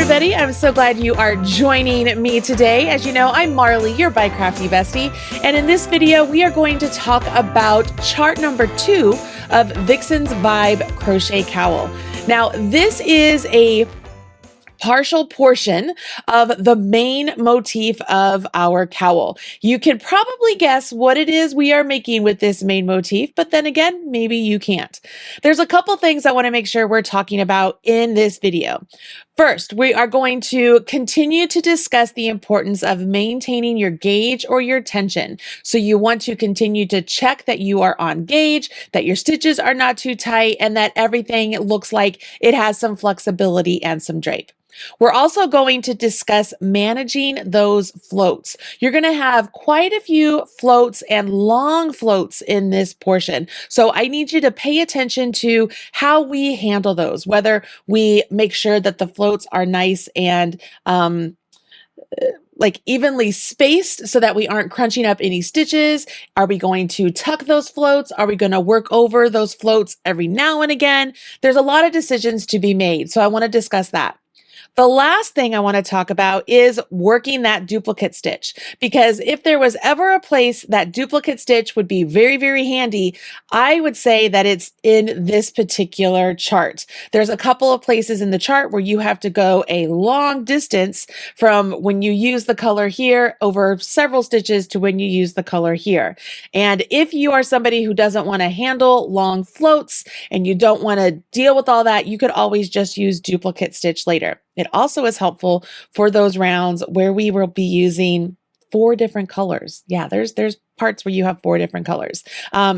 everybody. I'm so glad you are joining me today. As you know, I'm Marley, your By Crafty bestie. And in this video, we are going to talk about chart number 2 of Vixen's Vibe Crochet Cowl. Now, this is a partial portion of the main motif of our cowl. You can probably guess what it is we are making with this main motif, but then again, maybe you can't. There's a couple things I want to make sure we're talking about in this video. First, we are going to continue to discuss the importance of maintaining your gauge or your tension. So you want to continue to check that you are on gauge, that your stitches are not too tight, and that everything looks like it has some flexibility and some drape. We're also going to discuss managing those floats. You're going to have quite a few floats and long floats in this portion. So I need you to pay attention to how we handle those, whether we make sure that the floats are nice and like evenly spaced so that we aren't crunching up any stitches. Are we going to tuck those floats? Are we going to work over those floats every now and again? There's a lot of decisions to be made. So I want to discuss that. The last thing I want to talk about is working that duplicate stitch, because if there was ever a place that duplicate stitch would be very, very handy, I would say that it's in this particular chart. There's a couple of places in the chart where you have to go a long distance from when you use the color here over several stitches to when you use the color here. And if you are somebody who doesn't want to handle long floats and you don't want to deal with all that, you could always just use duplicate stitch later. It also is helpful for those rounds where we will be using 4 different colors. Yeah, there's parts where you have 4 different colors.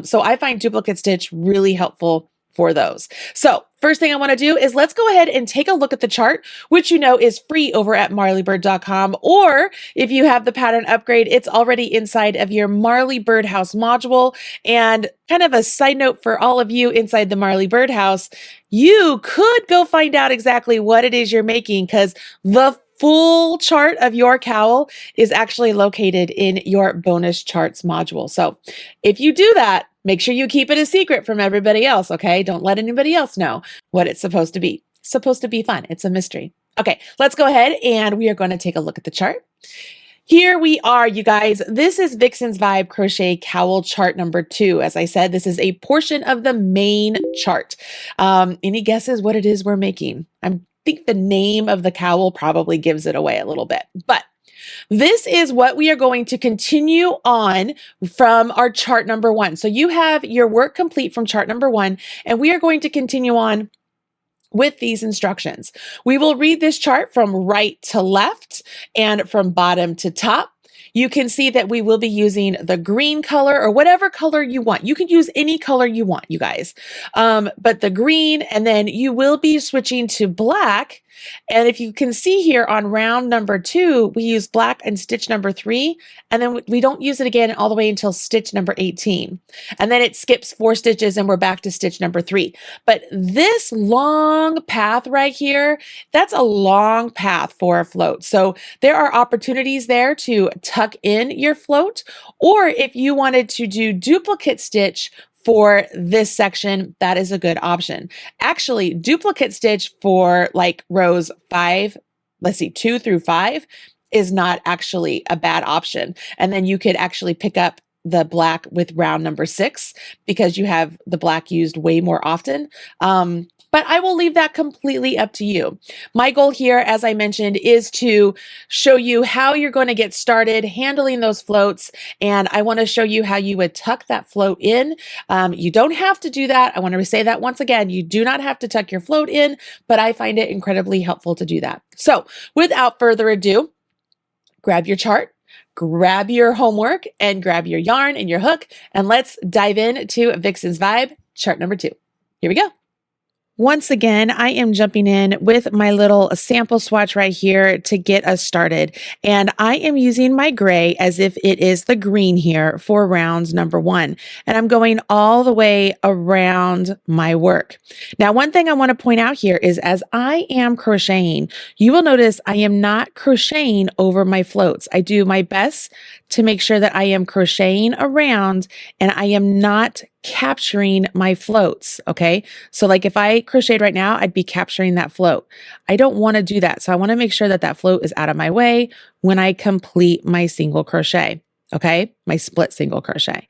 So I find duplicate stitch really helpful for those. So first thing I want to do is let's go ahead and take a look at the chart, which you know is free over at marlybird.com. Or if you have the pattern upgrade, it's already inside of your Marlybirdhouse module. And kind of a side note for all of you inside the Marlybirdhouse, you could go find out exactly what it is you're making, because the full chart of your cowl is actually located in your bonus charts module. So if you do that, make sure you keep it a secret from everybody else, okay? Don't let anybody else know what it's supposed to be. It's supposed to be fun. It's a mystery. Okay, let's go ahead and we are going to take a look at the chart. Here we are, you guys. This is Vixen's Vibe Crochet Cowl chart number 2. As I said, this is a portion of the main chart. Any guesses what it is we're making? I think the name of the cowl probably gives it away a little bit, but this is what we are going to continue on from our chart number 1. So you have your work complete from chart number 1, and we are going to continue on with these instructions. We will read this chart from right to left and from bottom to top. You can see that we will be using the green color or whatever color you want. You can use any color you want, you guys. But the green, and then you will be switching to black. And if you can see here on round number 2, we use black in stitch number 3, and then we don't use it again all the way until stitch number 18. And then it skips 4 stitches and we're back to stitch number 3. But this long path right here, that's a long path for a float. So there are opportunities there to tuck in your float, or if you wanted to do duplicate stitch for this section, that is a good option. Actually, duplicate stitch for like rows 2 through 5 is not actually a bad option. And then you could actually pick up the black with round number 6 because you have the black used way more often. But I will leave that completely up to you. My goal here, as I mentioned, is to show you how you're going to get started handling those floats. And I want to show you how you would tuck that float in. You don't have to do that. I want to say that once again, you do not have to tuck your float in, but I find it incredibly helpful to do that. So without further ado, grab your chart, grab your homework, and grab your yarn and your hook, and let's dive into Vixen's Vibe, chart number 2. Here we go. Once again, I am jumping in with my little sample swatch right here to get us started. And I am using my gray as if it is the green here for rounds number 1. And I'm going all the way around my work. Now, one thing I want to point out here is as I am crocheting, you will notice I am not crocheting over my floats. I do my best to make sure that I am crocheting around and I am not capturing my floats. Okay. So like if I crocheted right now, I'd be capturing that float. I don't want to do that. So I want to make sure that that float is out of my way when I complete my single crochet. Okay. My split single crochet.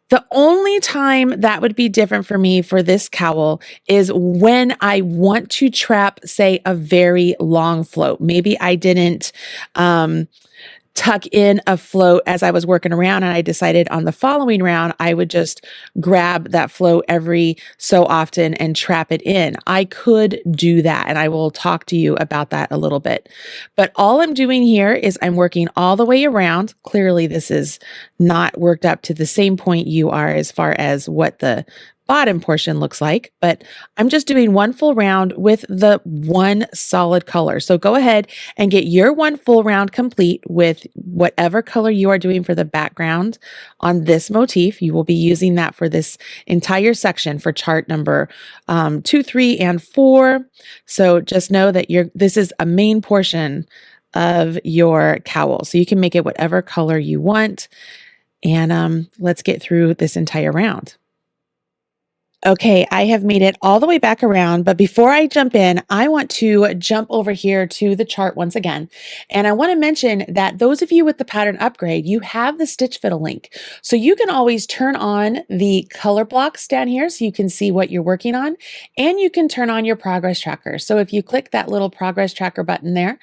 The only time that would be different for me for this cowl is when I want to trap, say, a very long float. Maybe I didn't, tuck in a float as I was working around, and I decided on the following round, I would just grab that float every so often and trap it in. I could do that, and I will talk to you about that a little bit. But all I'm doing here is I'm working all the way around. Clearly, this is not worked up to the same point you are as far as what the bottom portion looks like, but I'm just doing one full round with the one solid color. So go ahead and get your one full round complete with whatever color you are doing for the background on this motif. You will be using that for this entire section for chart number 2, 3, and 4. So just know that this is a main portion of your cowl. So you can make it whatever color you want. And let's get through this entire round. Okay, I have made it all the way back around, but before I jump in, I want to jump over here to the chart once again. And I want to mention that those of you with the pattern upgrade, you have the Stitch Fiddle link. So you can always turn on the color blocks down here so you can see what you're working on, and you can turn on your progress tracker. So if you click that little progress tracker button there,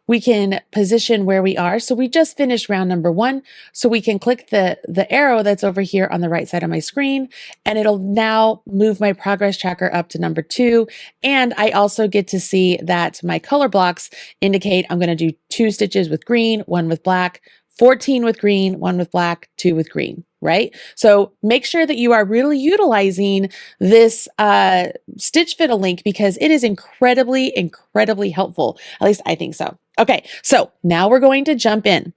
we can position where we are. So we just finished round number 1. So we can click the arrow that's over here on the right side of my screen, and it'll now move my progress tracker up to number 2. And I also get to see that my color blocks indicate I'm going to do 2 stitches with green, 1 with black, 14 with green, 1 with black, 2 with green, right? So make sure that you are really utilizing this Stitch Fiddle link because it is incredibly, incredibly helpful. At least I think so. Okay, so now we're going to jump in.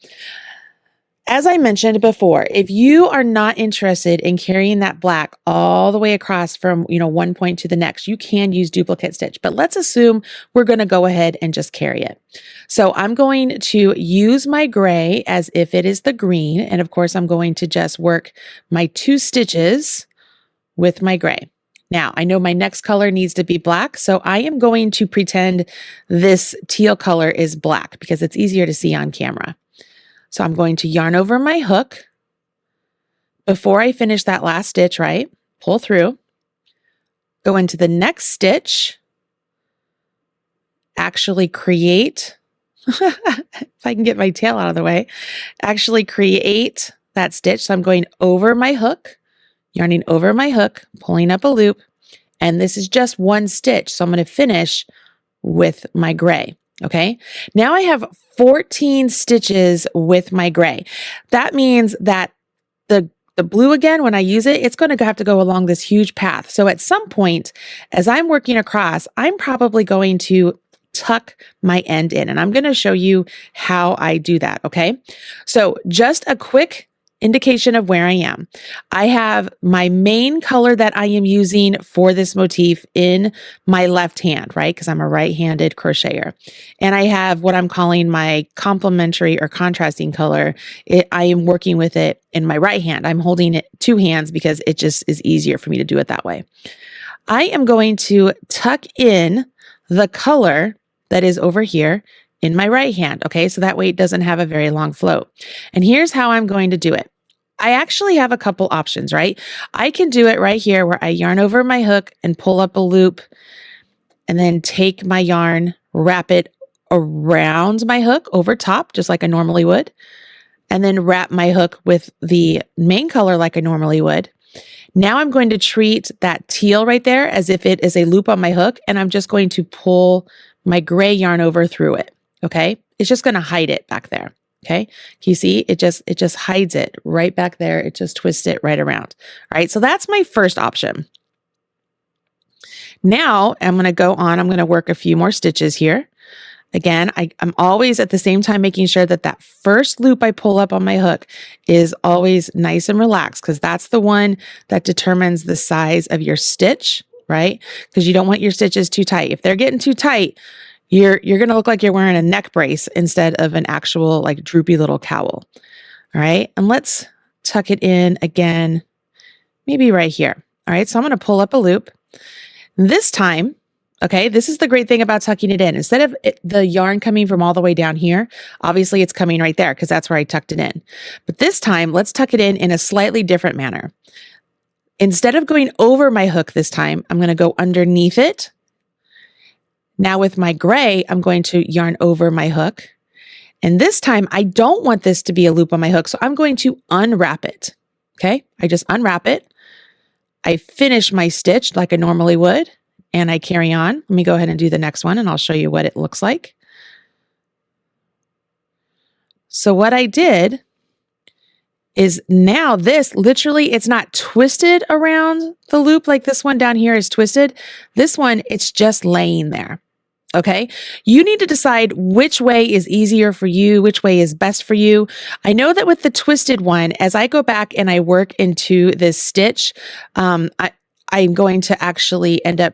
As I mentioned before, if you are not interested in carrying that black all the way across from, one point to the next, you can use duplicate stitch, but let's assume we're going to go ahead and just carry it. So I'm going to use my gray as if it is the green. And of course, I'm going to just work my 2 stitches with my gray. Now, I know my next color needs to be black, so I am going to pretend this teal color is black because it's easier to see on camera. So I'm going to yarn over my hook before I finish that last stitch, right? Pull through, go into the next stitch, actually create, if I can get my tail out of the way, actually create that stitch. So I'm going over my hook, yarning over my hook, pulling up a loop, and this is just 1 stitch. So I'm going to finish with my gray. Okay, now I have 14 stitches with my gray. That means that the blue, again, when I use it, it's going to have to go along this huge path. So at some point, as I'm working across, I'm probably going to tuck my end in, and I'm going to show you how I do that. Okay, so just a quick indication of where I am. I have my main color that I am using for this motif in my left hand, right? Because I'm a right-handed crocheter. And I have what I'm calling my complementary or contrasting color. I am working with it in my right hand. I'm holding it 2 hands because it just is easier for me to do it that way. I am going to tuck in the color that is over here in my right hand. Okay, so that way it doesn't have a very long float. And here's how I'm going to do it. I actually have a couple options, right? I can do it right here where I yarn over my hook and pull up a loop and then take my yarn, wrap it around my hook over top, just like I normally would, and then wrap my hook with the main color like I normally would. Now I'm going to treat that teal right there as if it is a loop on my hook, and I'm just going to pull my gray yarn over through it. Okay, it's just going to hide it back there. Okay, can you see it just hides it right back there. It just twists it right around. All right, so that's my first option. Now I'm going to go on. I'm going to work a few more stitches here. Again, I'm always at the same time making sure that that first loop I pull up on my hook is always nice and relaxed, because that's the one that determines the size of your stitch, right? Because you don't want your stitches too tight. If they're getting too tight, you're going to look like you're wearing a neck brace instead of an actual like droopy little cowl. All right. And let's tuck it in again maybe right here. All right, so I'm going to pull up a loop. This time, okay, this is the great thing about tucking it in. Instead of the yarn coming from all the way down here, obviously it's coming right there because that's where I tucked it in. But this time, let's tuck it in a slightly different manner. Instead of going over my hook this time, I'm going to go underneath it. Now with my gray, I'm going to yarn over my hook. And this time, I don't want this to be a loop on my hook, so I'm going to unwrap it. Okay, I just unwrap it. I finish my stitch like I normally would, and I carry on. Let me go ahead and do the next one, and I'll show you what it looks like. So what I did is now this, literally, it's not twisted around the loop like this one down here is twisted. This one, it's just laying there. Okay, you need to decide which way is easier for you, which way is best for you. I know that with the twisted one, as I go back and I work into this stitch, I'm going to actually end up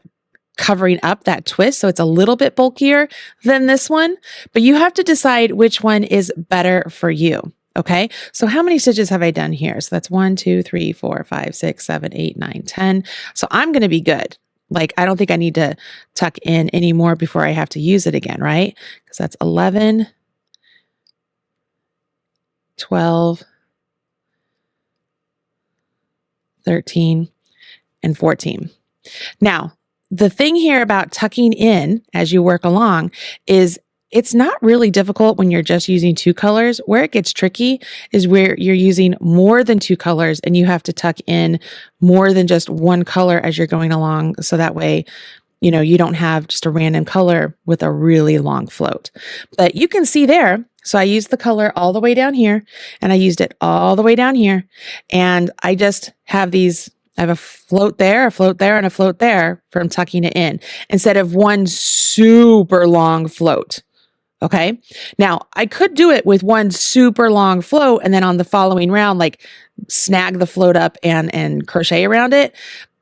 covering up that twist. So it's a little bit bulkier than this one, but you have to decide which one is better for you. Okay, so how many stitches have I done here? So that's 1, 2, 3, 4, 5, 6, 7, 8, 9, 10. So I'm going to be good. Like, I don't think I need to tuck in anymore before I have to use it again, right? Because that's 11, 12, 13, and 14. Now, the thing here about tucking in as you work along is it's not really difficult when you're just using 2 colors. Where it gets tricky is where you're using more than 2 colors and you have to tuck in more than just 1 color as you're going along. So that way, you know, you don't have just a random color with a really long float. But you can see there, so I used the color all the way down here and I used it all the way down here. And I just have these, I have a float there, and a float there from tucking it in instead of one super long float. Okay. Now I could do it with one super long float and then on the following round, like snag the float up and crochet around it.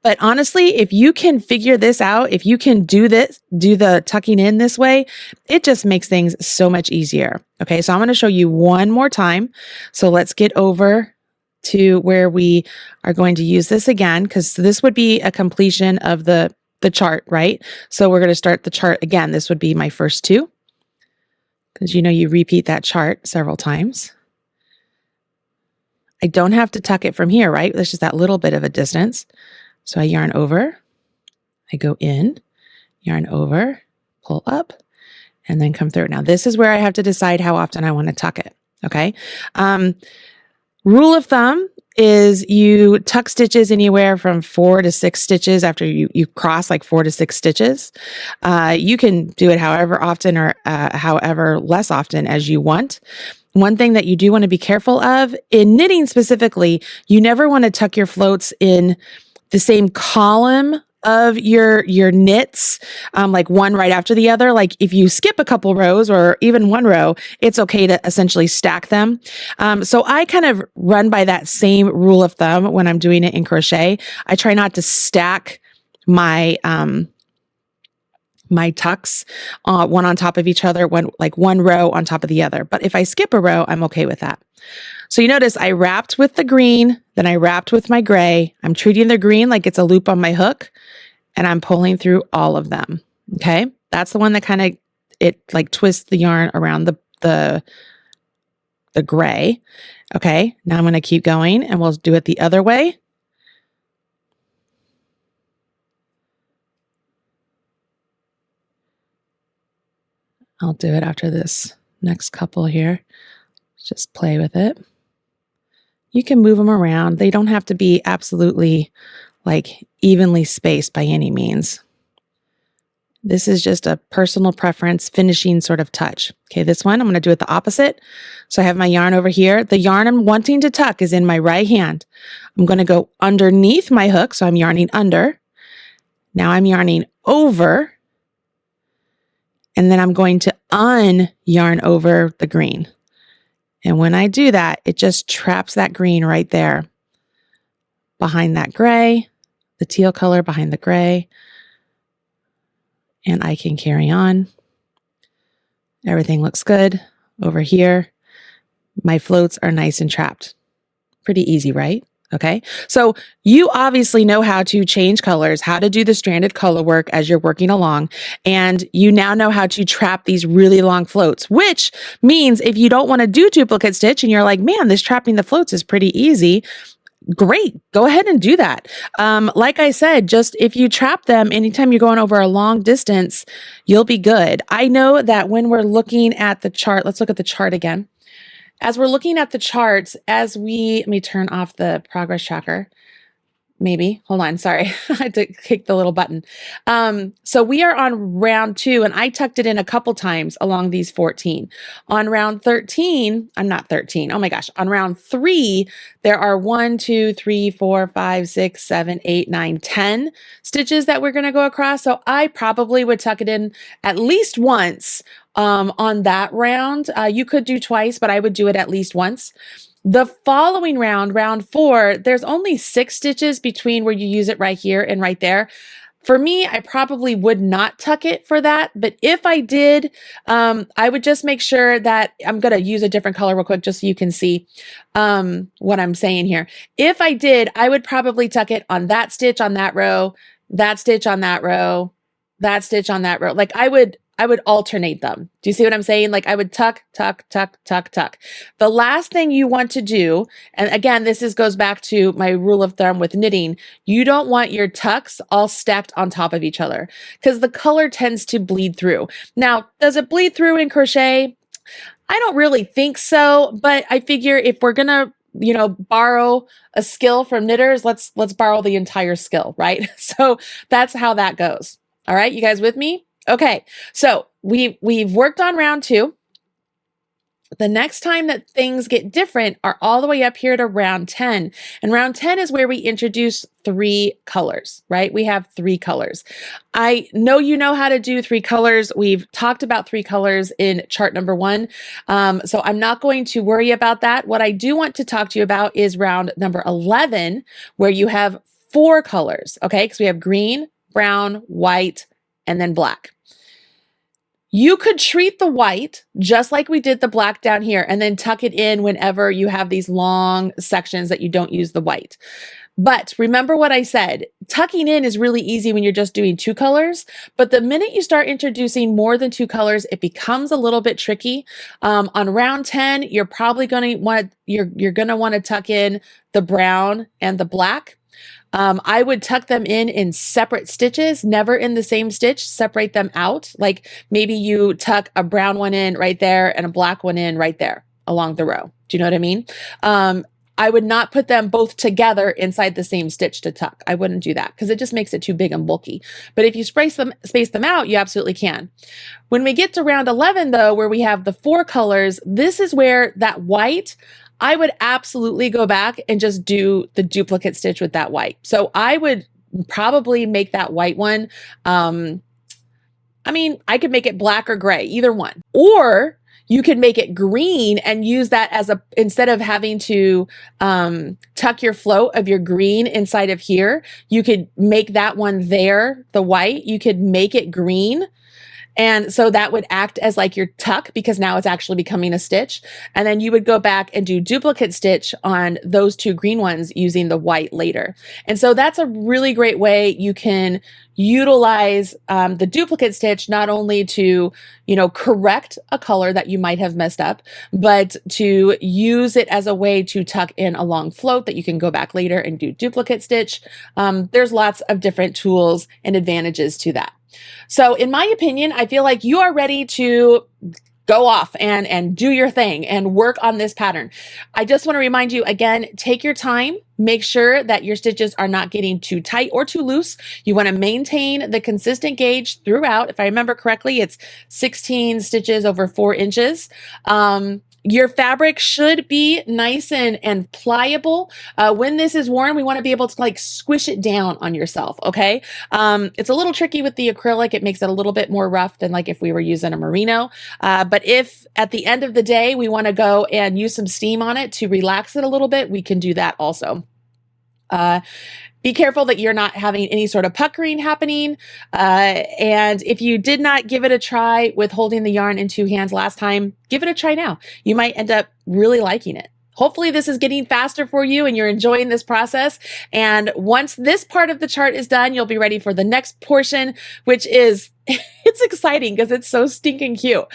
But honestly, if you can figure this out, if you can do the tucking in this way, it just makes things so much easier. Okay. So I'm going to show you one more time. So let's get over to where we are going to use this again, because this would be a completion of the chart, right? So we're going to start the chart again. This would be my first 2. Because you know you repeat that chart several times. I don't have to tuck it from here, right? There's just that little bit of a distance. So I yarn over, I go in, yarn over, pull up, and then come through. Now this is where I have to decide how often I want to tuck it, okay? Rule of thumb is you tuck stitches anywhere from 4 to 6 stitches after you cross like 4 to 6 stitches. You can do it however often or however less often as you want. One thing that you do want to be careful of in knitting specifically, you never want to tuck your floats in the same column of your knits, like one right after the other. Like if you skip a couple rows or even 1 row, it's okay to essentially stack them. So I kind of run by that same rule of thumb when I'm doing it in crochet. I try not to stack my my tucks one on top of each other, one row on top of the other. But if I skip a row, I'm okay with that. So you notice I wrapped with the green, then I wrapped with my gray. I'm treating the green like it's a loop on my hook, and I'm pulling through all of them. Okay, that's the one that kind of like twists the yarn around the gray. Okay, now I'm going to keep going, and we'll do it the other way. I'll do it after this next couple here. Just play with it. You can move them around. They don't have to be absolutely like evenly spaced by any means. This is just a personal preference, finishing sort of touch. Okay, this one, I'm going to do it the opposite. So I have my yarn over here. The yarn I'm wanting to tuck is in my right hand. I'm going to go underneath my hook, so I'm yarning under. Now I'm yarning over. And then I'm going to un-yarn over the green. And when I do that, it just traps that green right there behind that gray, the teal color behind the gray. And I can carry on. Everything looks good over here. My floats are nice and trapped. Pretty easy, right? Okay, so you obviously know how to change colors, how to do the stranded color work as you're working along, and you now know how to trap these really long floats, which means if you don't want to do duplicate stitch and you're like, man, this trapping the floats is pretty easy, great, go ahead and do that. Like I said, just if you trap them anytime you're going over a long distance, you'll be good. I know that when we're looking at the chart, let's look at the chart again. As we're looking at the charts, let me turn off the progress tracker. Maybe, hold on, sorry, I had to click the little button. So we are on round 2 and I tucked it in a couple times along these 14. On round 13, I'm not 13, oh my gosh, on round 3, there are 1, 2, 3, 4, 5, 6, 7, 8, 9, 10 stitches that we're gonna go across. So I probably would tuck it in at least once on that round. You could do twice, but I would do it at least once. The following round, round 4, there's only 6 stitches between where you use it right here and right there. For me, I probably would not tuck it for that, but if I did, I would just make sure that I'm going to use a different color real quick just so you can see what I'm saying here. If I did, I would probably tuck it on that stitch on that row, that stitch on that row, that stitch on that row. Like I would alternate them. Do you see what I'm saying? Like I would tuck, tuck, tuck, tuck, tuck. The last thing you want to do, and again, goes back to my rule of thumb with knitting, you don't want your tucks all stacked on top of each other because the color tends to bleed through. Now, does it bleed through in crochet? I don't really think so, but I figure if we're gonna borrow a skill from knitters, let's borrow the entire skill, right? So that's how that goes. All right, you guys with me? Okay, so we've worked on round 2. The next time that things get different are all the way up here to round 10. And round 10 is where we introduce 3 colors, right? We have 3 colors. I know you know how to do 3 colors. We've talked about 3 colors in chart number 1. So I'm not going to worry about that. What I do want to talk to you about is round number 11, where you have 4 colors, okay? Because we have green, brown, white, and then black. You could treat the white just like we did the black down here and then tuck it in whenever you have these long sections that you don't use the white. But remember what I said, tucking in is really easy when you're just doing 2 colors, but the minute you start introducing more than 2 colors, it becomes a little bit tricky. On round 10, you're probably going to want to tuck in the brown and the black. I would tuck them in separate stitches, never in the same stitch, separate them out. Like maybe you tuck a brown one in right there and a black one in right there along the row. Do you know what I mean? I would not put them both together inside the same stitch to tuck. I wouldn't do that because it just makes it too big and bulky. But if you space them out, you absolutely can. When we get to round 11 though, where we have the 4 colors, this is where that white, I would absolutely go back and just do the duplicate stitch with that white. So I would probably make that white one. I mean, I could make it black or gray, either one. Or you could make it green and use that as instead of having to tuck your float of your green inside of here, you could make that one there, the white, you could make it green. And so that would act as like your tuck because now it's actually becoming a stitch. And then you would go back and do duplicate stitch on those 2 green ones using the white later. And so that's a really great way you can utilize the duplicate stitch not only to, correct a color that you might have messed up, but to use it as a way to tuck in a long float that you can go back later and do duplicate stitch. There's lots of different tools and advantages to that. So in my opinion, I feel like you are ready to go off and do your thing and work on this pattern. I just want to remind you again, take your time, make sure that your stitches are not getting too tight or too loose. You want to maintain the consistent gauge throughout. If I remember correctly, it's 16 stitches over 4 inches. Your fabric should be nice and pliable. When this is worn, we want to be able to like squish it down on yourself, okay? It's a little tricky with the acrylic. It makes it a little bit more rough than like if we were using a merino. But if at the end of the day, we want to go and use some steam on it to relax it a little bit, we can do that also. Be careful that you're not having any sort of puckering happening. And if you did not give it a try with holding the yarn in 2 hands last time, give it a try now. You might end up really liking it. Hopefully this is getting faster for you and you're enjoying this process. And once this part of the chart is done, you'll be ready for the next portion, which is, it's exciting because it's so stinking cute.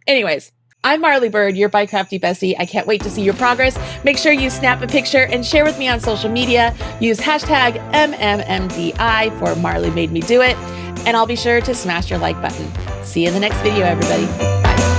Anyways, I'm Marly Bird, your By Crafty bestie. I can't wait to see your progress. Make sure you snap a picture and share with me on social media. Use hashtag mmmdi for Marly Made Me Do It. And I'll be sure to smash your like button. See you in the next video, everybody. Bye.